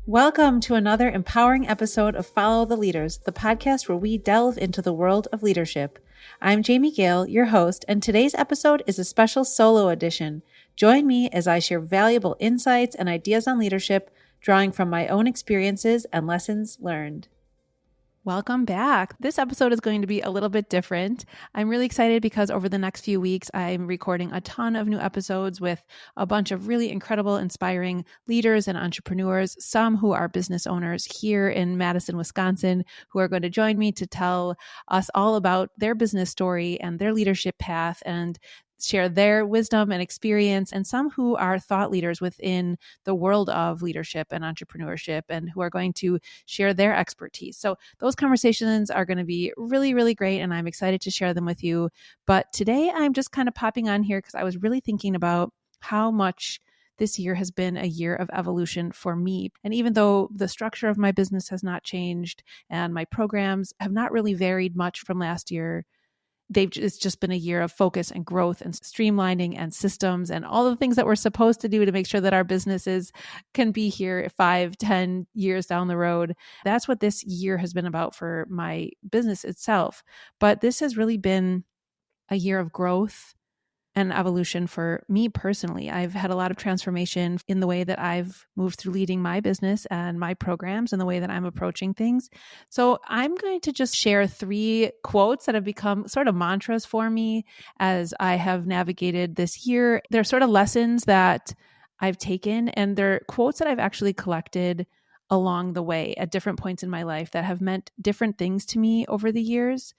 Welcome to another empowering episode of Follow the Leaders, the podcast where we delve into the world of leadership. I'm Jamie Gale, your host, and today's episode is a special solo edition. Join me as I share valuable insights and ideas on leadership, drawing from my own experiences and lessons learned. Welcome back. This episode is going to be a little bit different. I'm really excited because over the next few weeks, I'm recording a ton of new episodes with a bunch of really incredible, inspiring leaders and entrepreneurs, some who are business owners here in Madison, Wisconsin, who are going to join me to tell us all about their business story and their leadership path and share their wisdom and experience, and some who are thought leaders within the world of leadership and entrepreneurship and who are going to share their expertise. So those conversations are going to be really, really great, and I'm excited to share them with you. But today I'm just kind of popping on here because I was really thinking about how much this year has been a year of evolution for me. And even though the structure of my business has not changed and my programs have not really varied much from last year, it's just been a year of focus and growth and streamlining and systems and all the things that we're supposed to do to make sure that our businesses can be here 5-10 years down the road. That's what this year has been about for my business itself. But this has really been a year of growth and evolution for me personally. I've had a lot of transformation in the way that I've moved through leading my business and my programs and the way that I'm approaching things. So I'm going to just share 3 quotes that have become sort of mantras for me as I have navigated this year. They're sort of lessons that I've taken, and they're quotes that I've actually collected along the way at different points in my life that have meant different things to me over the years.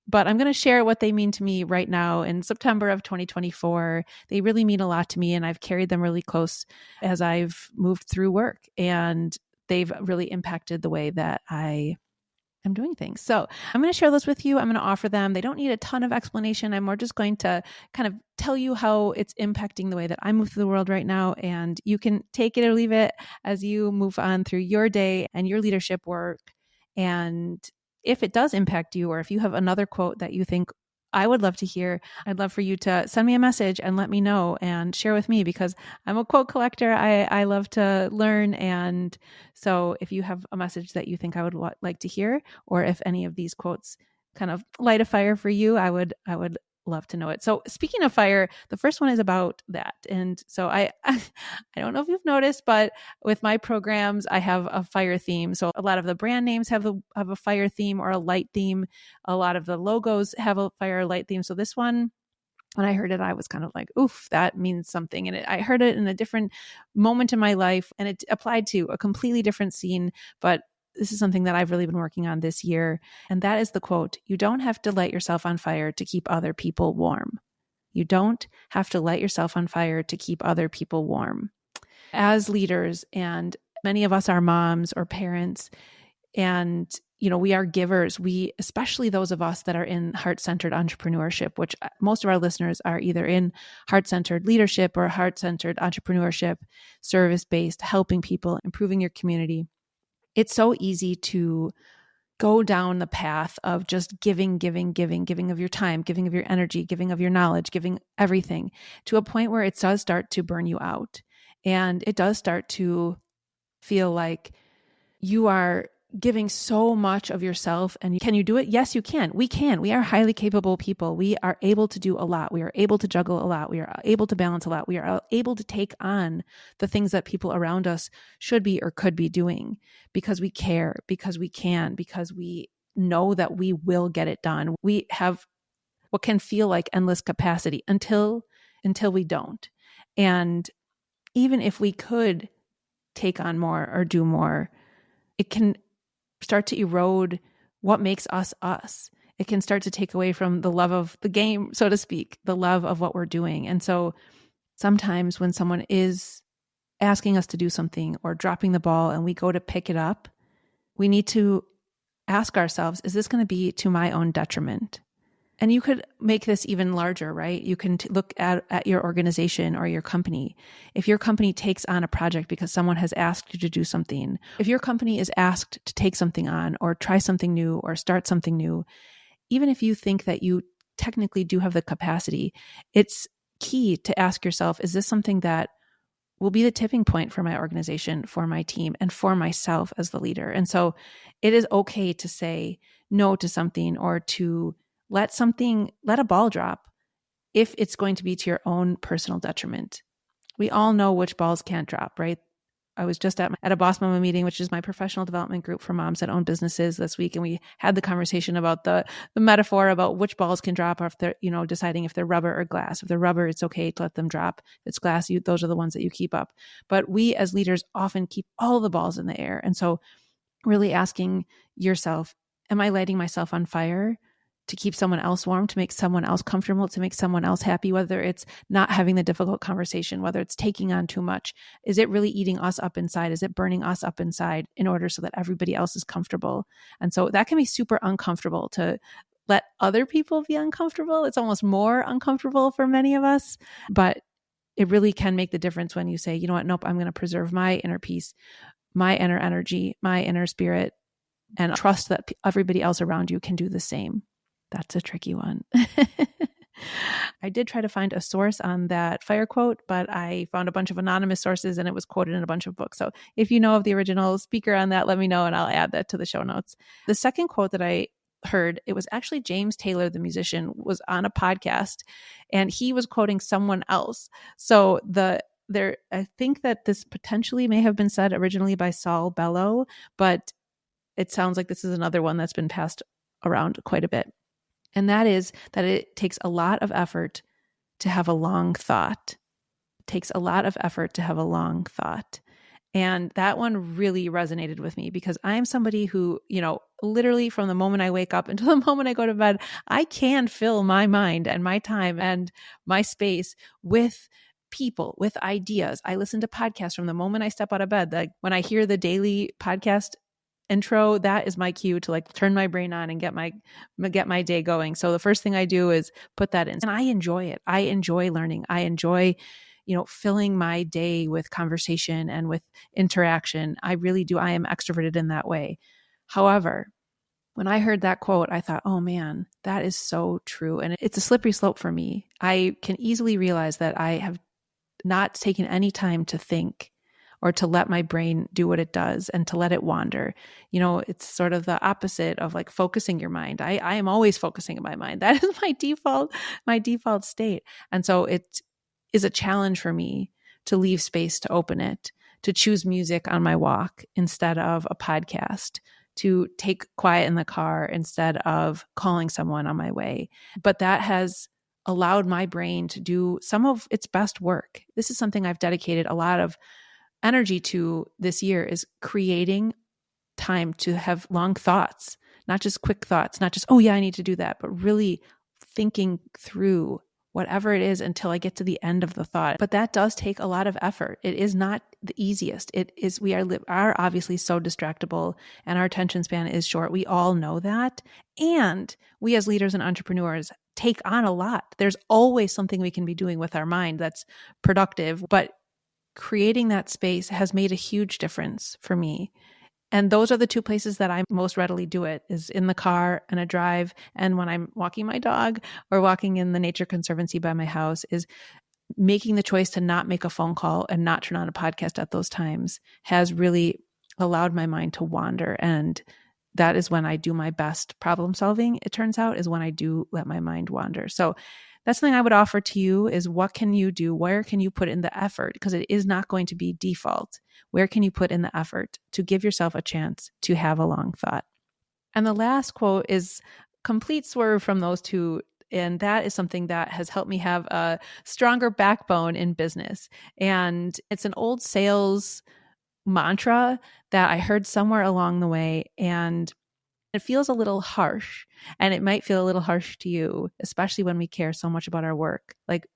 But I'm going to share what they mean to me right now in September of 2024. They really mean a lot to me, and I've carried them really close as I've moved through work, and they've really impacted the way that I am doing things. So I'm going to share those with you. I'm going to offer them. They don't need a ton of explanation. I'm more just going to kind of tell you how it's impacting the way that I move through the world right now, and you can take it or leave it as you move on through your day and your leadership work. And if it does impact you, or if you have another quote that you think I would love to hear, I'd love for you to send me a message and let me know and share with me, because I'm a quote collector. I love to learn. And so if you have a message that you think I would like to hear, or if any of these quotes kind of light a fire for you, I would love to know it. So speaking of fire, the first one is about that. And so I don't know if you've noticed, but with my programs, I have a fire theme. So a lot of the brand names have a fire theme or a light theme. A lot of the logos have a fire light theme. So this one, when I heard it, I was kind of like, oof, that means something. And I heard it in a different moment in my life, and it applied to a completely different scene. But this is something that I've really been working on this year. And that is the quote: "You don't have to light yourself on fire to keep other people warm." You don't have to light yourself on fire to keep other people warm. As leaders, and many of us are moms or parents, and we are givers. We, especially those of us that are in heart-centered entrepreneurship, which most of our listeners are either in heart-centered leadership or heart-centered entrepreneurship, service-based, helping people, improving your community. It's so easy to go down the path of just giving of your time, giving of your energy, giving of your knowledge, giving everything, to a point where it does start to burn you out. And it does start to feel like you are giving so much of yourself. And can you do it? Yes, you can. We can. We are highly capable people. We are able to do a lot. We are able to juggle a lot. We are able to balance a lot. We are able to take on the things that people around us should be or could be doing, because we care, because we can, because we know that we will get it done. We have what can feel like endless capacity until we don't. And even if we could take on more or do more, it can start to erode what makes us us. It can start to take away from the love of the game, so to speak, the love of what we're doing. And so sometimes when someone is asking us to do something or dropping the ball and we go to pick it up, we need to ask ourselves, is this going to be to my own detriment? And you could make this even larger, right? You can look at your organization or your company. If your company takes on a project because someone has asked you to do something, if your company is asked to take something on or try something new or start something new, even if you think that you technically do have the capacity, it's key to ask yourself, is this something that will be the tipping point for my organization, for my team, and for myself as the leader. And so it is okay to say no to something or to let a ball drop if it's going to be to your own personal detriment. We all know which balls can't drop, right? I was just at a Boss Mama meeting, which is my professional development group for moms that own businesses this week. And we had the conversation about the metaphor about which balls can drop, or if they're, deciding if they're rubber or glass. If they're rubber, it's okay to let them drop. If it's glass, those are the ones that you keep up. But we as leaders often keep all the balls in the air. And so really asking yourself, am I lighting myself on fire to keep someone else warm, to make someone else comfortable, to make someone else happy, whether it's not having the difficult conversation, whether it's taking on too much? Is it really eating us up inside? Is it burning us up inside in order so that everybody else is comfortable? And so that can be super uncomfortable to let other people be uncomfortable. It's almost more uncomfortable for many of us, but it really can make the difference when you say, you know what, nope, I'm going to preserve my inner peace, my inner energy, my inner spirit, and trust that everybody else around you can do the same. That's a tricky one. I did try to find a source on that fire quote, but I found a bunch of anonymous sources and it was quoted in a bunch of books. So if you know of the original speaker on that, let me know and I'll add that to the show notes. The second quote that I heard, it was actually James Taylor, the musician, was on a podcast and he was quoting someone else. So I think that this potentially may have been said originally by Saul Bellow, but it sounds like this is another one that's been passed around quite a bit. And that is that it takes a lot of effort to have a long thought. It takes a lot of effort to have a long thought. And that one really resonated with me because I am somebody who, literally from the moment I wake up until the moment I go to bed, I can fill my mind and my time and my space with people, with ideas. I listen to podcasts from the moment I step out of bed. Like when I hear the daily podcast intro, that is my cue to turn my brain on and get my day going. So the first thing I do is put that in, and I enjoy it. I enjoy learning. I enjoy, filling my day with conversation and with interaction. I really do. I am extroverted in that way. However, when I heard that quote, I thought, oh man, that is so true. And it's a slippery slope for me. I can easily realize that I have not taken any time to think or to let my brain do what it does and to let it wander. It's sort of the opposite of focusing your mind. I am always focusing my mind. That is my default state. And so it is a challenge for me to leave space to open it, to choose music on my walk instead of a podcast, to take quiet in the car instead of calling someone on my way. But that has allowed my brain to do some of its best work. This is something I've dedicated a lot of energy to this year, is creating time to have long thoughts, not just quick thoughts, not just, oh yeah, I need to do that, but really thinking through whatever it is until I get to the end of the thought. But that does take a lot of effort. It is not the easiest. We are obviously so distractible and our attention span is short. We all know that. And we as leaders and entrepreneurs take on a lot. There's always something we can be doing with our mind that's productive, but creating that space has made a huge difference for me. And those are the two places that I most readily do it, is in the car and a drive. And when I'm walking my dog or walking in the Nature Conservancy by my house, is making the choice to not make a phone call and not turn on a podcast at those times has really allowed my mind to wander. And that is when I do my best problem solving, it turns out, is when I do let my mind wander. So that's something I would offer to you, is what can you do? Where can you put in the effort? Because it is not going to be default. Where can you put in the effort to give yourself a chance to have a long thought? And the last quote is complete swerve from those two. And that is something that has helped me have a stronger backbone in business. And it's an old sales mantra that I heard somewhere along the way. And it feels a little harsh, and it might feel a little harsh to you, especially when we care so much about our work. Like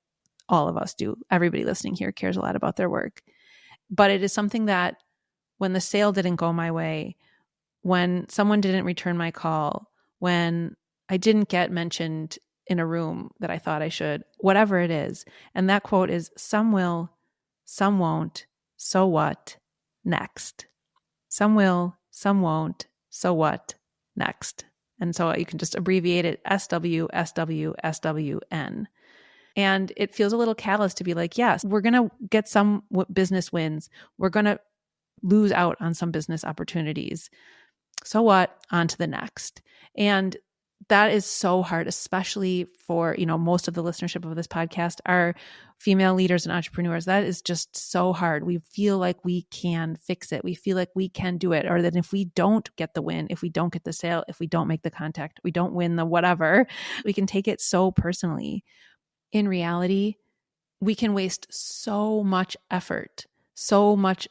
all of us do. Everybody listening here cares a lot about their work. But it is something that when the sale didn't go my way, when someone didn't return my call, when I didn't get mentioned in a room that I thought I should, whatever it is. And that quote is, some will, some won't, so what, next. Some will, some won't, so what, next. And so you can just abbreviate it SW, SW, SWN. And it feels a little callous to be like, yes, we're going to get some business wins. We're going to lose out on some business opportunities. So what? On to the next. And that is so hard, especially for, most of the listenership of this podcast are female leaders and entrepreneurs. That is just so hard. We feel like we can fix it. We feel like we can do it. Or that if we don't get the win, if we don't get the sale, if we don't make the contact, we don't win the whatever, we can take it so personally. In reality, we can waste so much effort, so much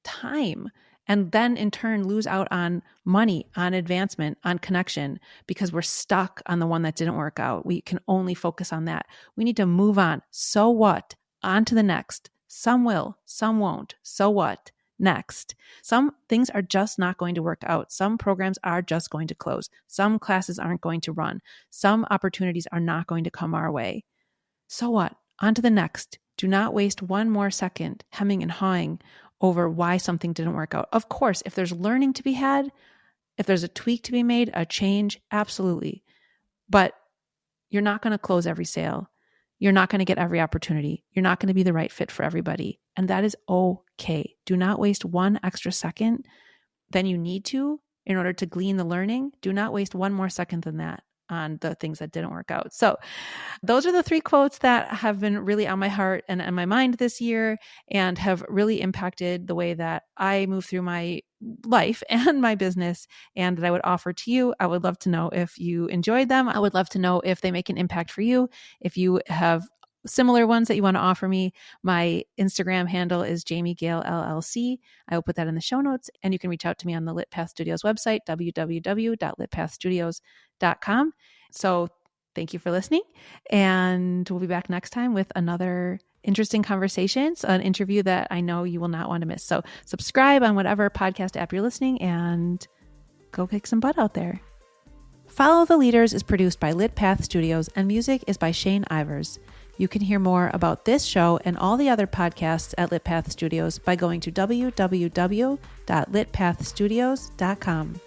time, and then in turn lose out on money, on advancement, on connection, because we're stuck on the one that didn't work out. We can only focus on that. We need to move on. So what? On to the next. Some will, some won't. So what? Next. Some things are just not going to work out. Some programs are just going to close. Some classes aren't going to run. Some opportunities are not going to come our way. So what? On to the next. Do not waste one more second hemming and hawing over why something didn't work out. Of course, if there's learning to be had, if there's a tweak to be made, a change, absolutely. But you're not going to close every sale. You're not going to get every opportunity. You're not going to be the right fit for everybody. And that is okay. Do not waste one extra second than you need to in order to glean the learning. Do not waste one more second than that on the things that didn't work out. So those are the 3 quotes that have been really on my heart and my mind this year and have really impacted the way that I move through my life and my business, and that I would offer to you. I would love to know if you enjoyed them. I would love to know if they make an impact for you. If you have similar ones that you want to offer me, my Instagram handle is Jamie Gale LLC. I will put that in the show notes, and you can reach out to me on the Lit Path Studios website, www.litpathstudios.com. So thank you for listening, and we'll be back next time with another interesting conversations, an interview that I know you will not want to miss. So subscribe on whatever podcast app you're listening, and go kick some butt out there. Follow the Leaders is produced by Lit Path Studios, and music is by Shane Ivers. You can hear more about this show and all the other podcasts at Lit Path Studios by going to www.litpathstudios.com.